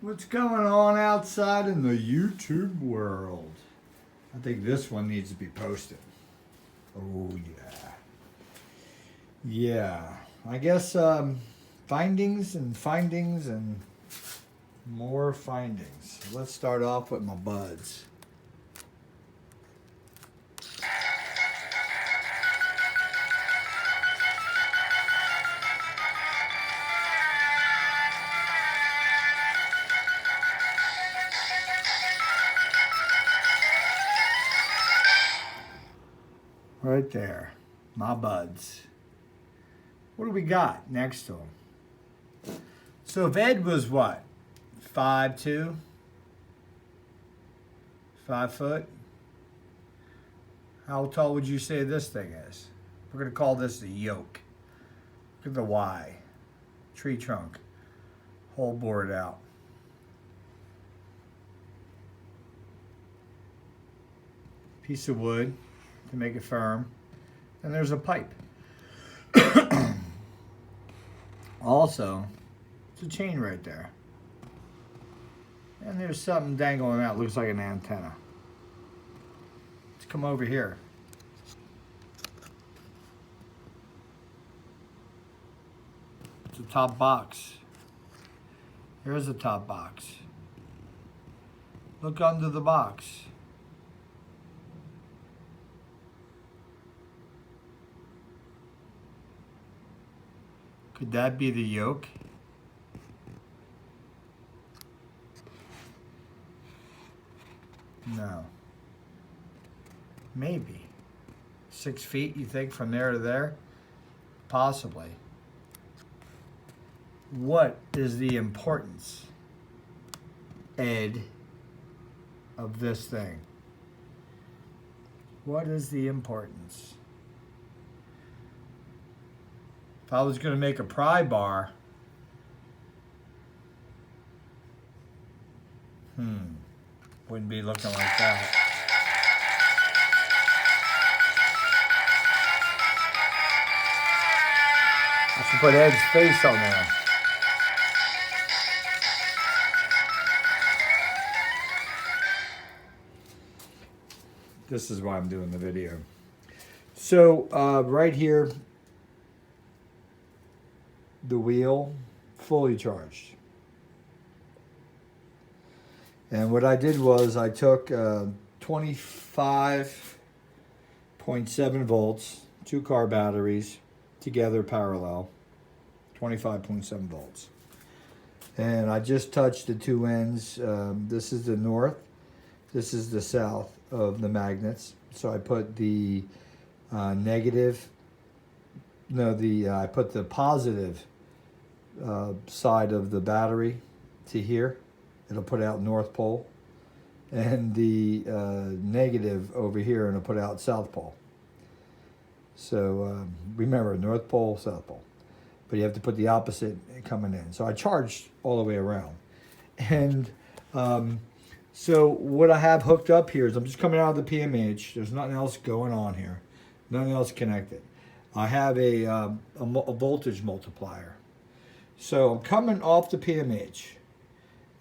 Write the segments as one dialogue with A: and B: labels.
A: What's going on outside in the YouTube world? I think this one needs to be posted. Oh, yeah. Yeah. I guess findings and more findings. Let's start off with my buds. Right there, my buds. What do we got next to him? So if Ed was what, 5'2", 5 foot, how tall would you say this thing is? We're gonna call this the yoke. Look at the Y, tree trunk, whole board out. Piece of wood to make it firm, and there's a pipe. Also, it's a chain right there, and there's something dangling out, looks like an antenna. Let's come over here. It's a top box. Here's the top box. Look under the box. Could that be the yoke? No. Maybe. 6 feet, you think, from there to there? Possibly. What is the importance, Ed, of this thing? What is the importance? If I was going to make a pry bar, wouldn't be looking like that. I should put Ed's face on there. This is why I'm doing the video. So right here, the wheel fully charged. And what I did was I took 25.7 volts, 2 car batteries together parallel, 25.7 volts. And I just touched the two ends. This is the north, this is the south of the magnets. So I put the I put the positive side of the battery to here. It'll put out North Pole, and the negative over here, and it'll put out South Pole. So remember, North Pole, South Pole, but you have to put the opposite coming in. So I charged all the way around, and so what I have hooked up here is I'm just coming out of the PMH. There's nothing else going on here, nothing else connected. I have a voltage multiplier. So I'm coming off the PMH,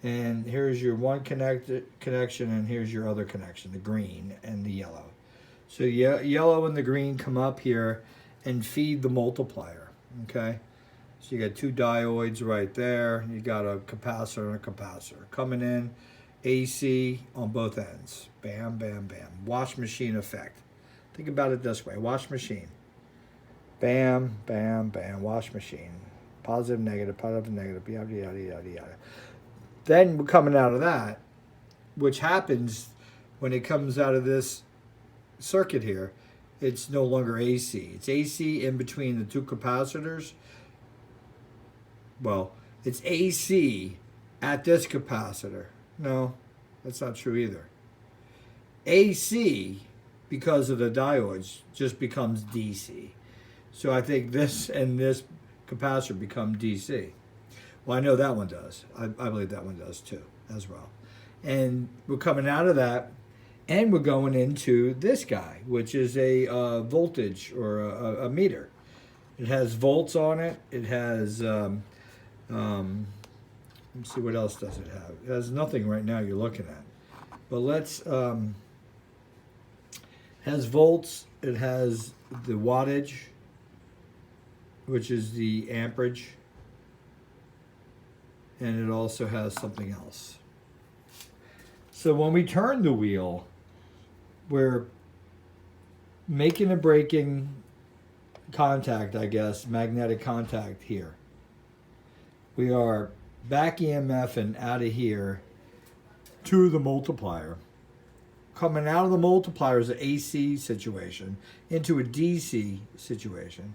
A: and here's your one connection, and here's your other connection, the green and the yellow. So yellow and the green come up here and feed the multiplier, okay? So you got 2 diodes right there. You got a capacitor and a capacitor. Coming in, AC on both ends. Bam, bam, bam. Wash machine effect. Think about it this way, wash machine. Bam, bam, bam, wash machine. Positive, negative, yada, yada, yada, yada. Then we're coming out of that, which happens when it comes out of this circuit here. It's no longer AC. It's AC in between the 2 capacitors. Well, it's AC at this capacitor. No, that's not true either. AC, because of the diodes, just becomes DC. So I think this and this capacitor become DC. Well, I know that one does. I believe that one does too, as well. And we're coming out of that, and we're going into this guy, which is a voltage or a meter. It has volts on it. It has Let's see, what else does it have? It has nothing right now you're looking at. But let's, has volts, it has the wattage, which is the amperage, and it also has something else. So when we turn the wheel, we're making a breaking contact, I guess, magnetic contact here. We are back EMF and out of here to the multiplier. Coming out of the multiplier is an AC situation into a DC situation.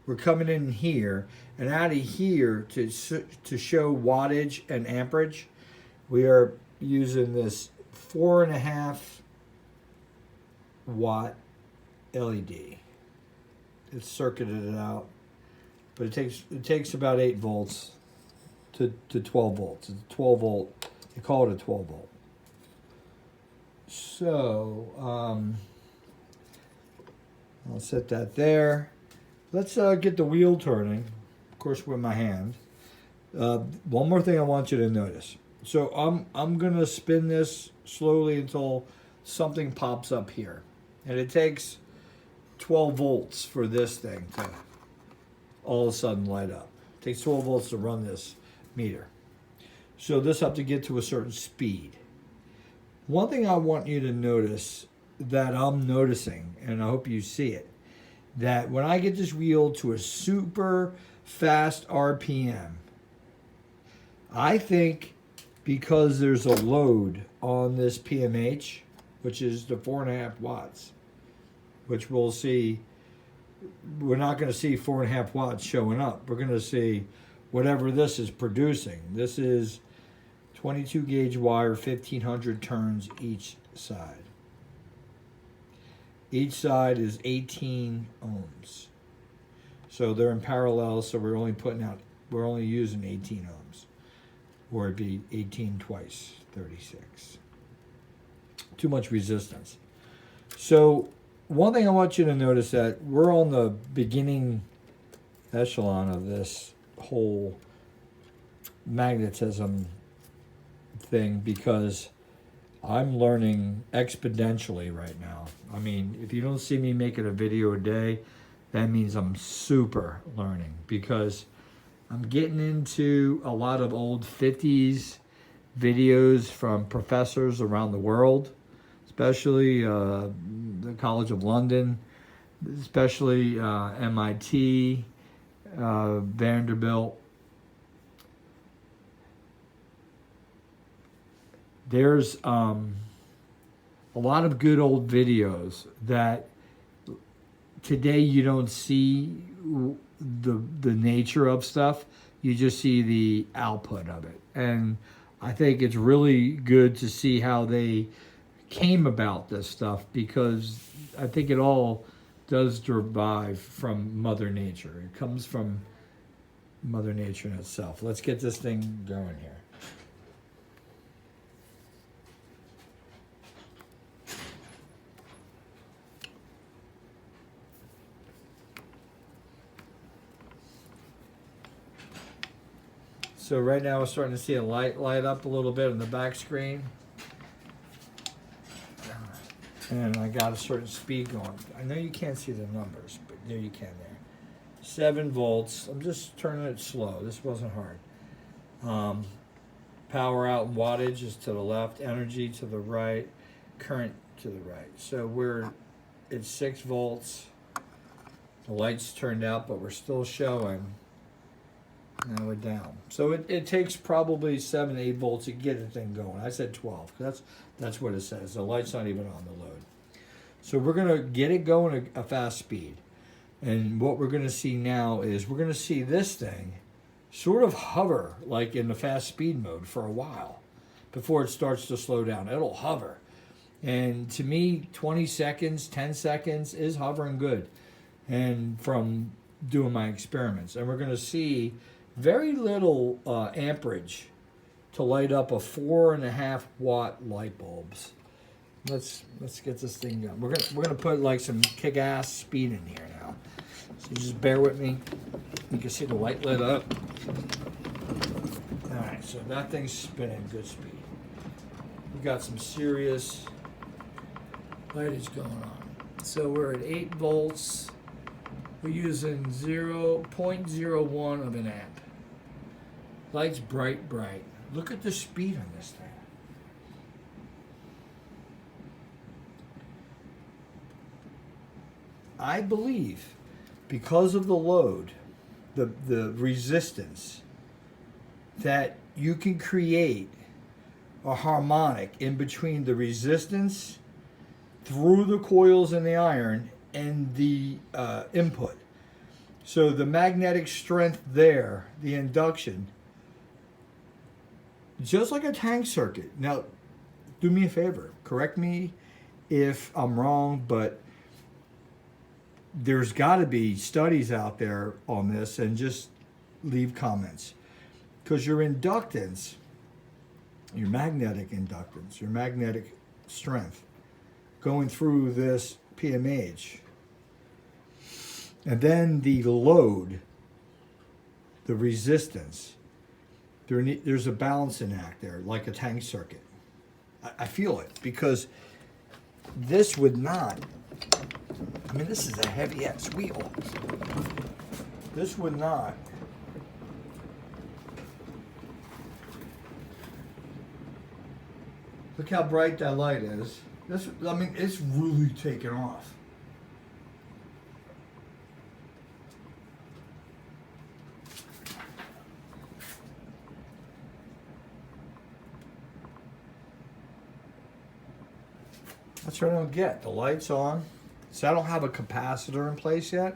A: We're coming in here, and out of here to show wattage and amperage, we are using this 4.5 watt LED. It's circuited it out, but it takes about 8 volts to 12 volts. It's a 12 volt. They call it a 12 volt. So I'll set that there. Let's get the wheel turning, of course, with my hand. One more thing I want you to notice. So I'm gonna spin this slowly until something pops up here, and it takes 12 volts for this thing to all of a sudden light up. It takes 12 volts to run this meter. So this have to get to a certain speed. One thing I want you to notice that I'm noticing, and I hope you see it, that when I get this wheel to a super fast RPM, I think because there's a load on this PMH, which is the 4.5 watts, which we'll see, we're not going to see 4.5 watts showing up. We're going to see whatever this is producing. This is 22 gauge wire, 1500 turns each side. Each side is 18 ohms. So they're in parallel, so we're only using 18 ohms. Or it'd be 18 twice, 36. Too much resistance. So one thing I want you to notice that we're on the beginning echelon of this whole magnetism thing, because I'm learning exponentially right now. I mean, if you don't see me making a video a day, that means I'm super learning, because I'm getting into a lot of old 50s videos from professors around the world, especially the College of London, especially MIT, Vanderbilt. There's a lot of good old videos that today you don't see the nature of stuff. You just see the output of it. And I think it's really good to see how they came about this stuff, because I think it all does derive from Mother Nature. It comes from Mother Nature in itself. Let's get this thing going here. So right now we're starting to see a light up a little bit on the back screen. And I got a certain speed going. I know you can't see the numbers, but there you can there. 7 volts. I'm just turning it slow. This wasn't hard. Power out and wattage is to the left. Energy to the right. Current to the right. So it's 6 volts. The light's turned out, but we're still showing. Now we're down. So it takes probably 7, 8 volts to get the thing going. I said 12. That's what it says. The light's not even on the load. So we're going to get it going at a fast speed. And what we're going to see now is we're going to see this thing sort of hover like in the fast speed mode for a while before it starts to slow down. It'll hover. And to me, 20 seconds, 10 seconds is hovering good. And from doing my experiments. And we're going to see very little amperage to light up a 4.5 watt light bulbs. Let's get this thing going. We're gonna put like some kick-ass speed in here now. So just bear with me. You can see the light lit up. All right, so that thing's spinning good speed. We got some serious lightage going on. So we're at 8 volts. We're using 0.01 of an amp. Light's bright, bright. Look at the speed on this thing. I believe because of the load, the resistance, that you can create a harmonic in between the resistance through the coils in the iron and the input. So the magnetic strength there, the induction, just like a tank circuit. Now, do me a favor, correct me if I'm wrong, but there's got to be studies out there on this, and just leave comments. Because your inductance, your magnetic inductance, your magnetic strength going through this PMH, and then the load, the resistance, there's a balancing act there, like a tank circuit. I feel it, because this would not, I mean, this is a heavy ass wheel. This would not. Look how bright that light is. This, I mean, it's really taken off. That's what I don't get. The light's on. So I don't have a capacitor in place yet.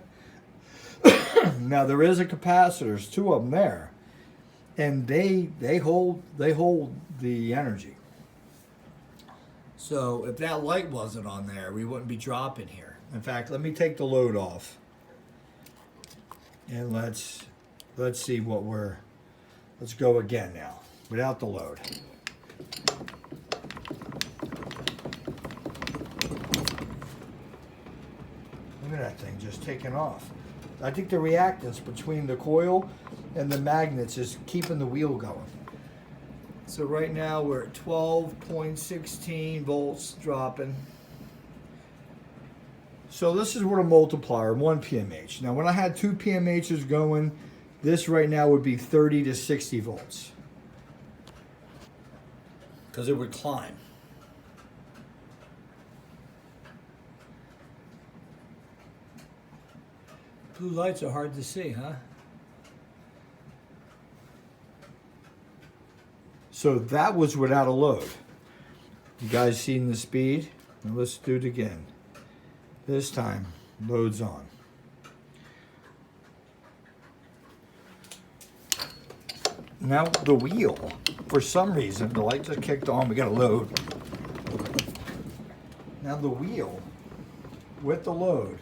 A: Now there is a capacitor. There's 2 of them there, and they hold the energy. So if that light wasn't on there, we wouldn't be dropping here. In fact, let me take the load off, and let's see what let's go again now without the load. Look at that thing just taking off. I think the reactance between the coil and the magnets is keeping the wheel going. So right now we're at 12.16 volts dropping. So this is what a multiplier, 1 PMH. Now when I had 2 PMHs going, this right now would be 30 to 60 volts. Because it would climb. Blue lights are hard to see, huh? So that was without a load. You guys seen the speed? Now let's do it again. This time, load's on. Now the wheel, for some reason, the light just kicked on, we got a load. Now the wheel, with the load,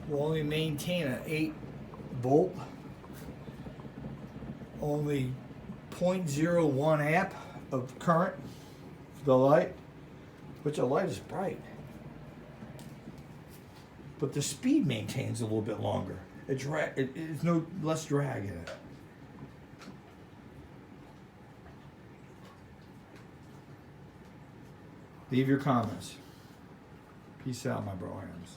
A: will only maintain an 8 volt, only 0.01 amp of current for the light, which the light is bright. But the speed maintains a little bit longer. It's no less drag in it. Leave your comments. Peace out, my bro hams.